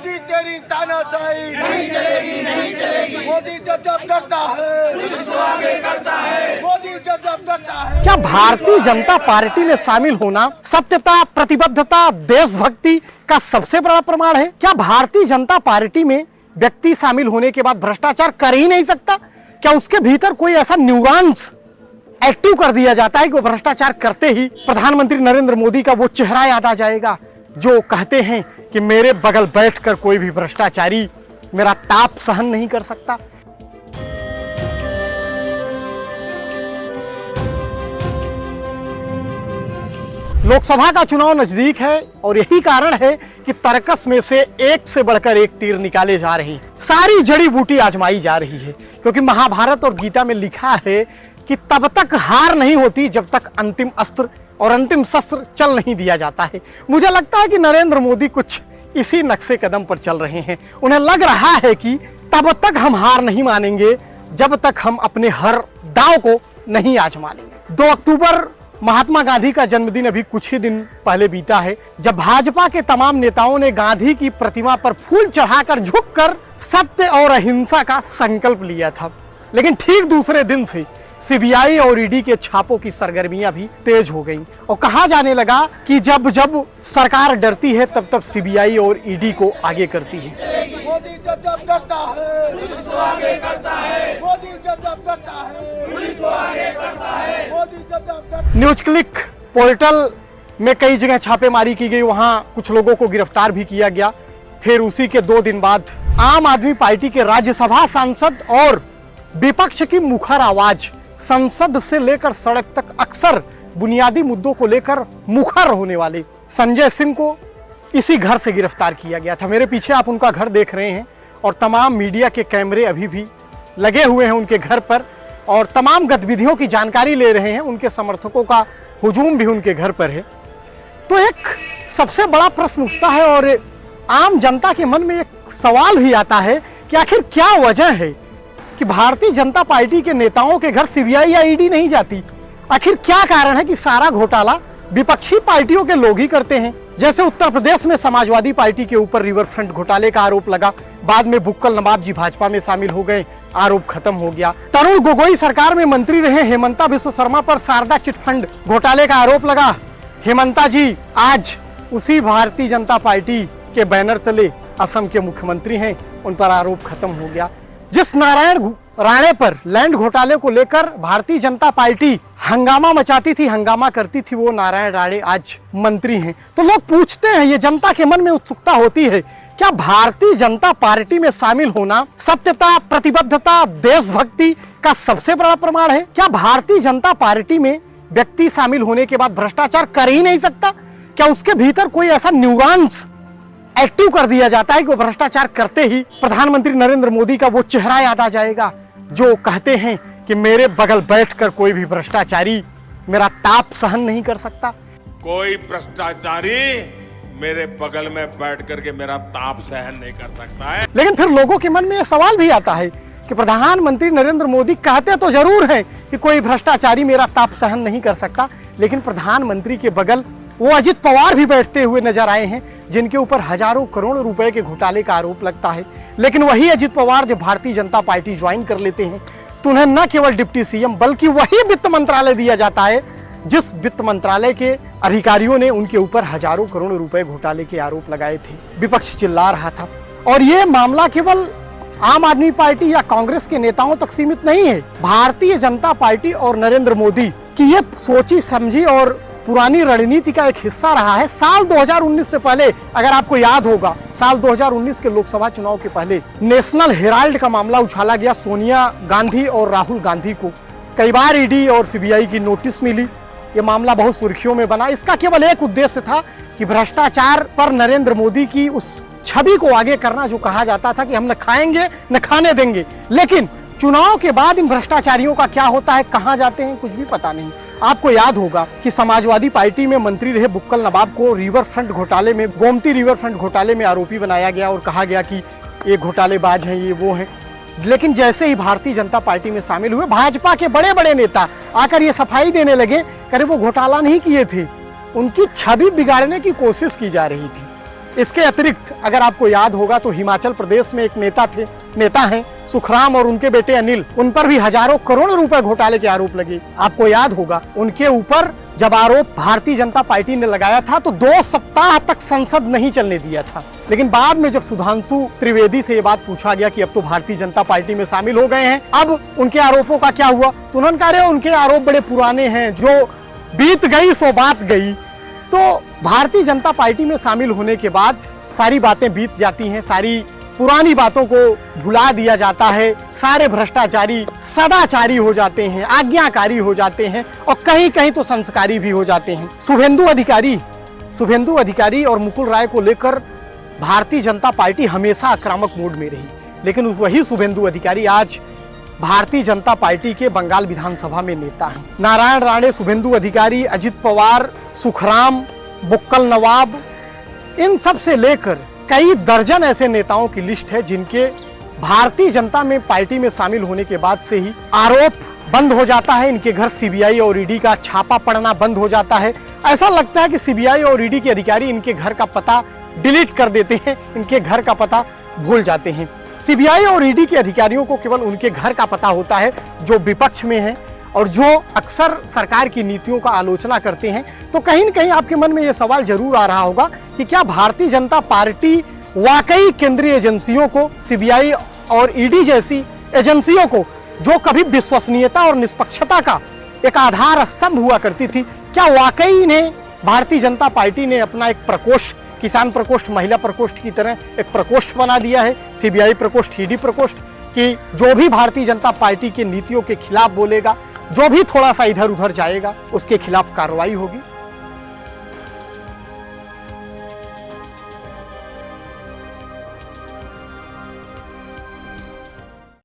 मोदी तेरी तानाशाही नहीं चलेगी, नहीं चलेगी। मोदी जब जब डरता है पुलिस को आगे करता है। मोदी जब जब डरता है। क्या भारतीय जनता पार्टी में शामिल होना सत्यता, प्रतिबद्धता, देशभक्ति का सबसे बड़ा प्रमाण है? क्या भारतीय जनता पार्टी में व्यक्ति शामिल होने के बाद भ्रष्टाचार कर ही नहीं सकता? क्या उसके भीतर कोई ऐसा न्यूरांस एक्टिव कर दिया जाता है कि वो भ्रष्टाचार करते ही प्रधानमंत्री नरेंद्र मोदी का वो चेहरा याद आ जाएगा जो कहते हैं कि मेरे बगल बैठकर कोई भी भ्रष्टाचारी मेरा ताप सहन नहीं कर सकता? लोकसभा का चुनाव नजदीक है और यही कारण है कि तर्कस में से एक से बढ़कर एक तीर निकाले जा रहे हैं। सारी जड़ी बूटी आजमाई जा रही है, क्योंकि महाभारत और गीता में लिखा है कि तब तक हार नहीं होती जब तक अंतिम अस्त्र और अंतिम शस्त्र चल नहीं दिया जाता है। मुझे लगता है कि नरेंद्र मोदी कुछ इसी नक्शे कदम पर चल रहे हैं। उन्हें लग रहा है कि तब तक हम हार नहीं मानेंगे जब तक हम अपने हर दांव को नहीं आजमा लेंगे। 2 अक्टूबर महात्मा गांधी का जन्मदिन अभी कुछ ही दिन पहले बीता है, जब भाजपा के तमाम नेताओं ने गांधी की प्रतिमा पर फूल चढ़ाकर झुककर सत्य और अहिंसा का संकल्प लिया था। लेकिन ठीक दूसरे दिन से सीबीआई और ईडी के छापों की सरगर्मियां भी तेज हो गईं और कहा जाने लगा कि जब जब सरकार डरती है तब तब सीबीआई और ईडी को आगे करती है। मोदी जब जब डरता है पुलिस को आगे करता है। मोदी जब जब डरता है पुलिस को आगे करता है। मोदी जब जब डरता है। न्यूज क्लिक पोर्टल में कई जगह छापेमारी की गई, वहां कुछ लोगों को गिरफ्तार भी किया गया। फिर उसी के 2 दिन बाद आम आदमी पार्टी के राज्यसभा सांसद और विपक्ष की मुखर आवाज संसद से लेकर सड़क तक अक्सर बुनियादी मुद्दों को लेकर मुखर होने वाले संजय सिंह को इसी घर से गिरफ्तार किया गया था। मेरे पीछे आप उनका घर देख रहे हैं और तमाम मीडिया के कैमरे अभी भी लगे हुए हैं उनके घर पर और तमाम गतिविधियों की जानकारी ले रहे हैं। उनके समर्थकों का हुजूम भी उनके घर पर है। तो एक सबसे बड़ा प्रश्न उठता है और आम जनता के मन में एक सवाल भी आता है कि आखिर क्या वजह है कि भारतीय जनता पार्टी के नेताओं के घर सीबीआई या ईडी नहीं जाती? आखिर क्या कारण है कि सारा घोटाला विपक्षी पार्टियों के लोग ही करते हैं? जैसे उत्तर प्रदेश में समाजवादी पार्टी के ऊपर रिवर फ्रंट घोटाले का आरोप लगा, बाद में बुक्कल नवाब जी भाजपा में शामिल हो गए, आरोप खत्म हो गया। तरुण गोगोई सरकार में मंत्री रहे हेमंता बिस्व शर्मा पर शारदा चिटफंड घोटाले का आरोप लगा। हेमंता जी आज उसी भारतीय जनता पार्टी के बैनर तले असम के मुख्यमंत्री हैं, उन पर आरोप खत्म हो गया। जिस नारायण राणे पर लैंड घोटाले को लेकर भारतीय जनता पार्टी हंगामा मचाती थी, हंगामा करती थी, वो नारायण राणे आज मंत्री हैं। तो लोग पूछते हैं, ये जनता के मन में उत्सुकता होती है, क्या भारतीय जनता पार्टी में शामिल होना सत्यता, प्रतिबद्धता, देशभक्ति का सबसे बड़ा प्रमाण है? क्या भारतीय जनता पार्टी में व्यक्ति शामिल होने के बाद भ्रष्टाचार कर ही नहीं सकता? क्या उसके भीतर कोई ऐसा न्यूरांस एक्टिव कर दिया जाता है कि वो भ्रष्टाचार करते ही प्रधानमंत्री नरेंद्र मोदी का वो चेहरा याद आ जाएगा जो कहते हैं कि मेरे बगल बैठकर कोई भी भ्रष्टाचारी मेरा ताप सहन नहीं कर सकता? कोई भ्रष्टाचारी मेरे बगल में बैठ करके मेरा ताप सहन नहीं कर सकता है। लेकिन फिर लोगों के मन में यह सवाल भी आता है कि प्रधानमंत्री नरेंद्र मोदी कहते तो जरूर हैं कि कोई भ्रष्टाचारी मेरा ताप सहन नहीं कर सकता, लेकिन प्रधानमंत्री के बगल वो अजित पवार भी बैठते हुए नजर आए हैं जिनके ऊपर हजारों करोड़ रुपए के घोटाले का आरोप लगता है। लेकिन वही अजित पवार जब भारतीय जनता पार्टी ज्वाइन कर लेते हैं तो उन्हें न केवल डिप्टी सीएम बल्कि वही वित्त मंत्रालय दिया जाता है जिस वित्त मंत्रालय के अधिकारियों ने उनके ऊपर हजारों करोड़ रुपए घोटाले के आरोप लगाए थे। विपक्ष चिल्ला रहा था और ये मामला केवल आम आदमी पार्टी या कांग्रेस के नेताओं तक सीमित नहीं है। भारतीय जनता पार्टी और नरेंद्र मोदी की ये सोची समझी और पुरानी रणनीति का एक हिस्सा रहा है। साल 2019 से पहले, अगर आपको याद होगा, साल 2019 के लोकसभा चुनाव के पहले नेशनल हेराल्ड का मामला उछाला गया। सोनिया गांधी और राहुल गांधी को कई बार ईडी और सीबीआई की नोटिस मिली। ये मामला बहुत सुर्खियों में बना। इसका केवल एक उद्देश्य था कि भ्रष्टाचार पर नरेंद्र मोदी की उस छवि को आगे करना जो कहा जाता था कि हम न खाएंगे न खाने देंगे। लेकिन चुनाव के बाद इन भ्रष्टाचारियों का क्या होता है, कहां जाते हैं, कुछ भी पता नहीं। आपको याद होगा कि समाजवादी पार्टी में मंत्री रहे बुक्कल नवाब को रिवर फ्रंट घोटाले में, गोमती रिवर फ्रंट घोटाले में आरोपी बनाया गया और कहा गया कि ये घोटालेबाज हैं, ये वो हैं। लेकिन जैसे ही भारतीय जनता पार्टी में शामिल हुए, भाजपा के बड़े बड़े नेता आकर ये सफाई देने लगे, करे वो घोटाला नहीं किए थे, उनकी छवि बिगाड़ने की कोशिश की जा रही थी। इसके अतिरिक्त अगर आपको याद होगा तो हिमाचल प्रदेश में एक नेता हैं सुखराम और उनके बेटे अनिल, उन पर भी हजारों करोड़ रुपए घोटाले के आरोप लगे। आपको याद होगा उनके ऊपर जब आरोप भारतीय जनता पार्टी ने लगाया था तो 2 सप्ताह तक संसद नहीं चलने दिया था। लेकिन बाद में जब सुधांशु त्रिवेदी से ये बात पूछा गया कि अब तो भारतीय जनता पार्टी में शामिल हो गए हैं, अब उनके आरोपों का क्या हुआ, तो उन्होंने कहा उनके आरोप बड़े पुराने हैं, जो बीत गई सो बात गई। तो भारतीय जनता पार्टी में शामिल होने के बाद सारी बातें बीत जाती हैं, सारी पुरानी बातों को भुला दिया जाता है, सारे भ्रष्टाचारी सदाचारी हो जाते हैं, आज्ञाकारी हो जाते हैं और कहीं कहीं तो संस्कारी भी हो जाते हैं। शुभेंदु अधिकारी और मुकुल राय को लेकर भारतीय जनता पार्टी हमेशा आक्रामक मोड में रही, लेकिन वही शुभेंदु अधिकारी आज भारतीय जनता पार्टी के बंगाल विधानसभा में नेता हैं। नारायण राणे, शुभेंदु अधिकारी, अजित पवार, सुखराम, बुक्कल नवाब, इन सब से लेकर कई दर्जन ऐसे नेताओं की लिस्ट है जिनके भारतीय जनता में पार्टी में शामिल होने के बाद से ही आरोप बंद हो जाता है, इनके घर सीबीआई और ईडी का छापा पड़ना बंद हो जाता है। ऐसा लगता है कि सीबीआई और ईडी के अधिकारी इनके घर का पता डिलीट कर देते हैं, इनके घर का पता भूल जाते हैं। सीबीआई और ईडी के अधिकारियों को केवल उनके घर का पता होता है जो विपक्ष में है और जो अक्सर सरकार की नीतियों का आलोचना करते हैं। तो कहीं न कहीं आपके मन में यह सवाल जरूर आ रहा होगा कि क्या भारतीय जनता पार्टी वाकई केंद्रीय एजेंसियों को, सीबीआई और ईडी जैसी एजेंसियों को, जो कभी विश्वसनीयता और निष्पक्षता का एक आधार स्तंभ हुआ करती थी, क्या वाकई इन्हें भारतीय जनता पार्टी ने अपना एक प्रकोष्ठ, किसान प्रकोष्ठ, महिला प्रकोष्ठ की तरह एक प्रकोष्ठ बना दिया है, सीबीआई प्रकोष्ठ, ईडी प्रकोष्ठ, कि जो भी भारतीय जनता पार्टी की नीतियों के खिलाफ बोलेगा, जो भी थोड़ा सा इधर उधर जाएगा, उसके खिलाफ कार्रवाई होगी।